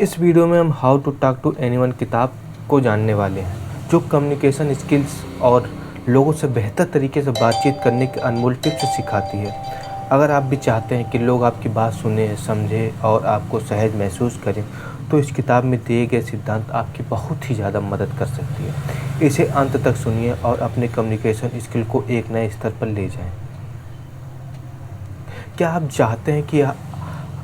इस वीडियो में हम how to talk to anyone किताब को जानने वाले हैं, जो कम्युनिकेशन स्किल्स और लोगों से बेहतर तरीके से बातचीत करने के अनमोल टिप्स सिखाती है। अगर आप भी चाहते हैं कि लोग आपकी बात सुने, समझें और आपको सहज महसूस करें, तो इस किताब में दिए गए सिद्धांत आपकी बहुत ही ज़्यादा मदद कर सकती है। इसे अंत तक सुनिए और अपने कम्युनिकेशन स्किल को एक नए स्तर पर ले जाएं। क्या आप चाहते हैं कि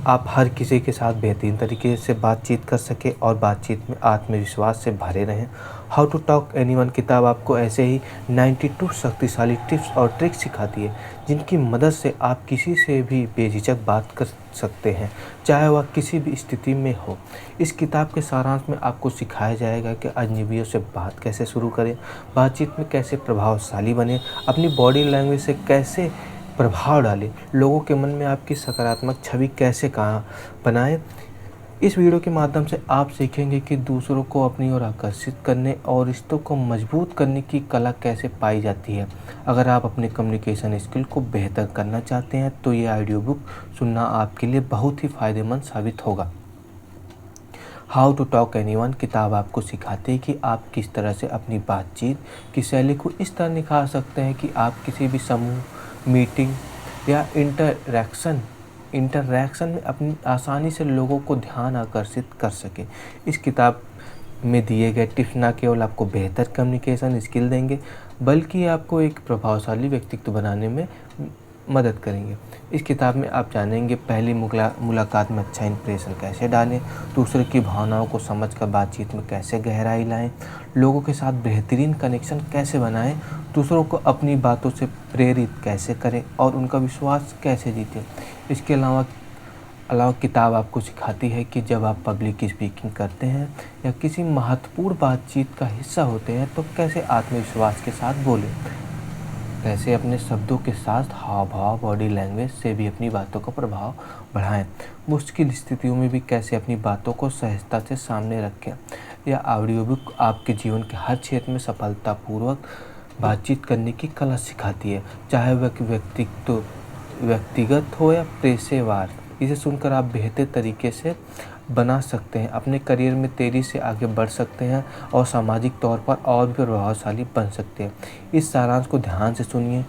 आप हर किसी के साथ बेहतरीन तरीके से बातचीत कर सकें और बातचीत में आत्मविश्वास से भरे रहें? हाउ टू टॉक एनीवन किताब आपको ऐसे ही 92 शक्तिशाली टिप्स और ट्रिक्स सिखाती है, जिनकी मदद से आप किसी से भी बेझिझक बात कर सकते हैं, चाहे वह किसी भी स्थिति में हो। इस किताब के सारांश में आपको सिखाया जाएगा कि अजनबियों से बात कैसे शुरू करें, बातचीत में कैसे प्रभावशाली बने, अपनी बॉडी लैंग्वेज से कैसे प्रभाव डालें, लोगों के मन में आपकी सकारात्मक छवि कैसे कहाँ बनाएं। इस वीडियो के माध्यम से आप सीखेंगे कि दूसरों को अपनी ओर आकर्षित करने और रिश्तों को मजबूत करने की कला कैसे पाई जाती है। अगर आप अपने कम्युनिकेशन स्किल को बेहतर करना चाहते हैं तो ये ऑडियो बुक सुनना आपके लिए बहुत ही फ़ायदेमंद साबित होगा। हाउ टू टॉक एनीवन किताब आपको सिखाती है कि आप किस तरह से अपनी बातचीत की शैली को इस तरह निखार सकते हैं कि आप किसी भी समूह, मीटिंग या इंटरैक्शन में अपनी आसानी से लोगों को ध्यान आकर्षित कर सके। इस किताब में दिए गए टिप्स न केवल आपको बेहतर कम्युनिकेशन स्किल देंगे, बल्कि आपको एक प्रभावशाली व्यक्तित्व बनाने में मदद करेंगे। इस किताब में आप जानेंगे पहली मुलाकात में अच्छा इंप्रेशन कैसे डालें, दूसरे की भावनाओं को समझकर बातचीत में कैसे गहराई लाएं, लोगों के साथ बेहतरीन कनेक्शन कैसे बनाएं, दूसरों को अपनी बातों से प्रेरित कैसे करें और उनका विश्वास कैसे जीतें। इसके अलावा किताब आपको सिखाती है कि जब आप पब्लिक स्पीकिंग करते हैं या किसी महत्वपूर्ण बातचीत का हिस्सा होते हैं तो कैसे आत्मविश्वास के साथ बोलें, कैसे अपने शब्दों के साथ हाव भाव, बॉडी लैंग्वेज से भी अपनी बातों का प्रभाव बढ़ाएं, मुश्किल स्थितियों में भी कैसे अपनी बातों को सहजता से सामने रखें। यह ऑडियो बुक आपके जीवन के हर क्षेत्र में सफलतापूर्वक बातचीत करने की कला सिखाती है, चाहे वह व्यक्तिगत हो या पेशेवर। इसे सुनकर आप बेहतर तरीके से बना सकते हैं, अपने करियर में तेज़ी से आगे बढ़ सकते हैं और सामाजिक तौर पर और भी प्रभावशाली बन सकते हैं। इस सारांश को ध्यान से सुनिए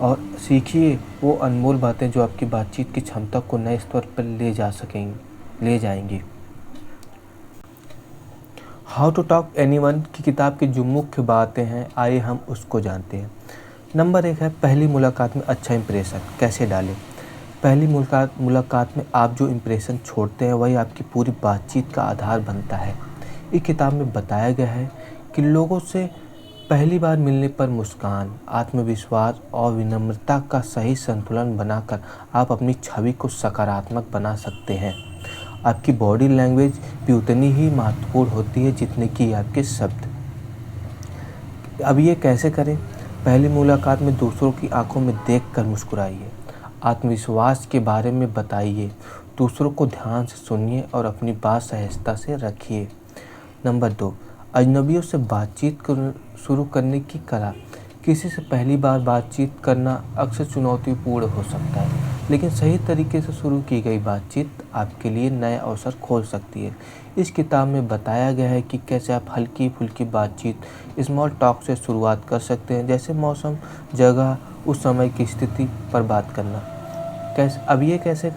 और सीखिए वो अनमोल बातें जो आपकी बातचीत की क्षमता को नए स्तर पर ले जाएंगी। हाउ टू टॉक एनीवन की किताब की जो मुख्य बातें हैं, आइए हम उसको जानते हैं। नंबर 1 है पहली मुलाकात में अच्छा इंप्रेशन कैसे डालें। पहली मुलाकात में आप जो इम्प्रेशन छोड़ते हैं वही आपकी पूरी बातचीत का आधार बनता है। इस किताब में बताया गया है कि लोगों से पहली बार मिलने पर मुस्कान, आत्मविश्वास और विनम्रता का सही संतुलन बनाकर आप अपनी छवि को सकारात्मक बना सकते हैं। आपकी बॉडी लैंग्वेज भी उतनी ही महत्वपूर्ण होती है जितने कि आपके शब्द। अब ये कैसे करें? पहली मुलाकात में दूसरों की आंखों में देखकर मुस्कुराइए, आत्मविश्वास के बारे में बताइए, दूसरों को ध्यान से सुनिए और अपनी बात सहजता से रखिए। नंबर 2, अजनबियों से बातचीत शुरू करने की कला। किसी से पहली बार बातचीत करना अक्सर चुनौतीपूर्ण हो सकता है, लेकिन सही तरीके से शुरू की गई बातचीत आपके लिए नए अवसर खोल सकती है। इस किताब में बताया गया है कि कैसे आप हल्की फुल्की बातचीत, स्मॉल टॉक से शुरुआत कर सकते हैं, जैसे मौसम, जगह, उस समय की स्थिति पर बात करना। अब ये कैसे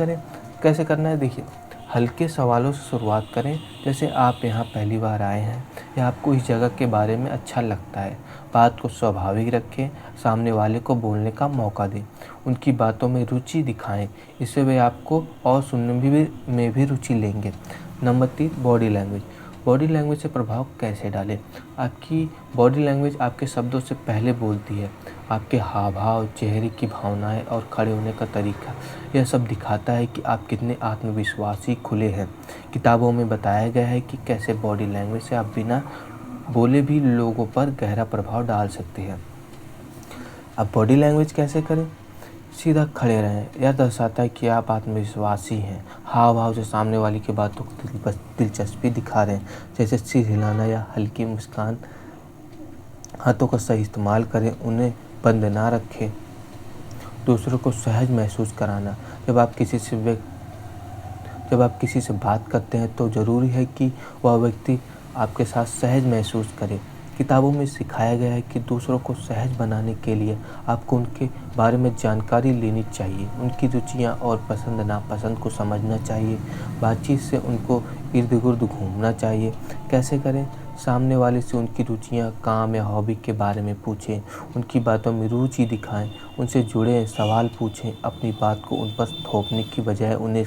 करना है? देखिए, हल्के सवालों से शुरुआत करें, जैसे आप यहाँ पहली बार आए हैं या आपको इस जगह के बारे में अच्छा लगता है। बात को स्वाभाविक रखें, सामने वाले को बोलने का मौका दें, उनकी बातों में रुचि दिखाएं, इससे वे आपको और सुनने में भी रुचि लेंगे। Number 3, body language. Body language से प्रभाव कैसे डालें? आपकी बॉडी लैंग्वेज आपके शब्दों से पहले बोलती है। आपके हाव भाव, चेहरे की भावनाएं और खड़े होने का तरीका, यह सब दिखाता है कि आप कितने आत्मविश्वासी, खुले हैं। किताबों में बताया गया है कि कैसे बॉडी लैंग्वेज से आप बिना बोले भी लोगों पर गहरा प्रभाव डाल सकते हैं। अब बॉडी लैंग्वेज कैसे करें? सीधा खड़े रहें, यह दर्शाता है कि आप आत्मविश्वासी हैं। हाव भाव से सामने वाले की बातों को दिलचस्पी दिखा रहे हैं, जैसे सिर हिलाना या हल्की मुस्कान। हाथों का सही इस्तेमाल करें, उन्हें बंद ना रखें। दूसरों को सहज महसूस कराना। जब जब आप किसी से बात करते हैं तो ज़रूरी है कि वह व्यक्ति आपके साथ सहज महसूस करे। किताबों में सिखाया गया है कि दूसरों को सहज बनाने के लिए आपको उनके बारे में जानकारी लेनी चाहिए, उनकी रुचियाँ और पसंद नापसंद को समझना चाहिए, बातचीत से उनको इर्द-गिर्द घूमना चाहिए। कैसे करें? सामने वाले से उनकी रुचियाँ, काम या हॉबी के बारे में पूछें, उनकी बातों में रुचि दिखाएँ, उनसे जुड़े सवाल पूछें, अपनी बात को उन पर थोपने की बजाय उन्हें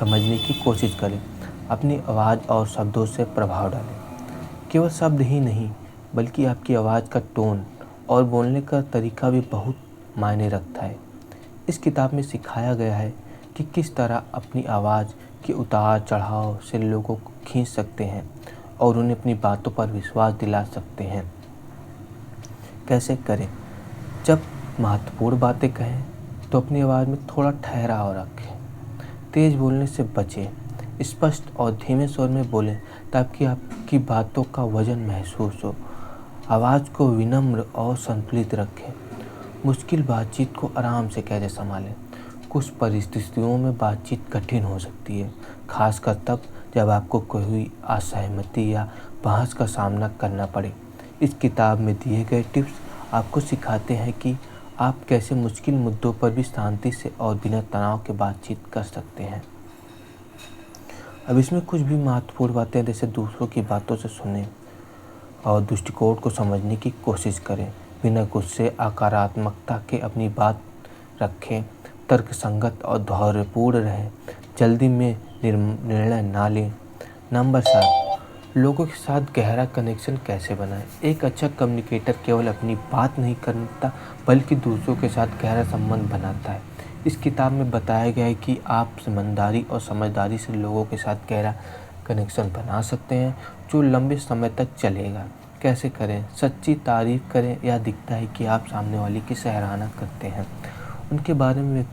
समझने की कोशिश करें। अपनी आवाज़ और शब्दों से प्रभाव डालें। केवल शब्द ही नहीं, बल्कि आपकी आवाज़ का टोन और बोलने का तरीका भी बहुत मायने रखता है। इस किताब में सिखाया गया है कि किस तरह अपनी आवाज़ के उतार-चढ़ाव से लोगों को खींच सकते हैं और उन्हें अपनी बातों पर विश्वास दिला सकते हैं। कैसे करें? जब महत्वपूर्ण बातें कहें तो अपनी आवाज़ में थोड़ा ठहराव रखें। तेज़ बोलने से बचें। स्पष्ट और धीमे स्वर में बोलें ताकि आपकी बातों का वजन महसूस हो। आवाज़ को विनम्र और संतुलित रखें। मुश्किल बातचीत को आराम से कैसे संभालें? कुछ परिस्थितियों में बातचीत कठिन हो सकती है, खासकर तब जब आपको कोई असहमति या बहस का सामना करना पड़े। इस किताब में दिए गए टिप्स आपको सिखाते हैं कि आप कैसे मुश्किल मुद्दों पर भी शांति से और बिना तनाव के बातचीत कर सकते हैं। अब इसमें कुछ भी महत्वपूर्ण बातें जैसे दूसरों की बातों से सुनें और दृष्टिकोण को समझने की कोशिश करें। बिना गुस्से, आक्रामकता के अपनी बात रखें। तर्कसंगत और धैर्यपूर्ण रहें। जल्दी में निर्णय ना लें। नंबर 7, लोगों के साथ गहरा कनेक्शन कैसे बनाएं? एक अच्छा कम्युनिकेटर केवल अपनी बात नहीं करता बल्कि दूसरों के साथ गहरा संबंध बनाता है। इस किताब में बताया गया है कि आप ईमानदारी और समझदारी से लोगों के साथ गहरा कनेक्शन बना सकते हैं जो लंबे समय तक चलेगा। कैसे करें? सच्ची तारीफ़ करें या दिखता है कि आप सामने वाले की सराहना करते हैं। उनके बारे में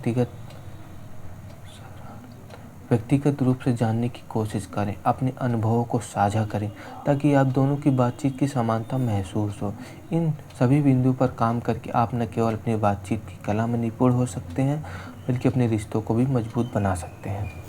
व्यक्तिगत रूप से जानने की कोशिश करें। अपने अनुभवों को साझा करें ताकि आप दोनों की बातचीत की समानता महसूस हो। इन सभी बिंदुओं पर काम करके आप न केवल अपनी बातचीत की कला में निपुण हो सकते हैं बल्कि अपने रिश्तों को भी मजबूत बना सकते हैं।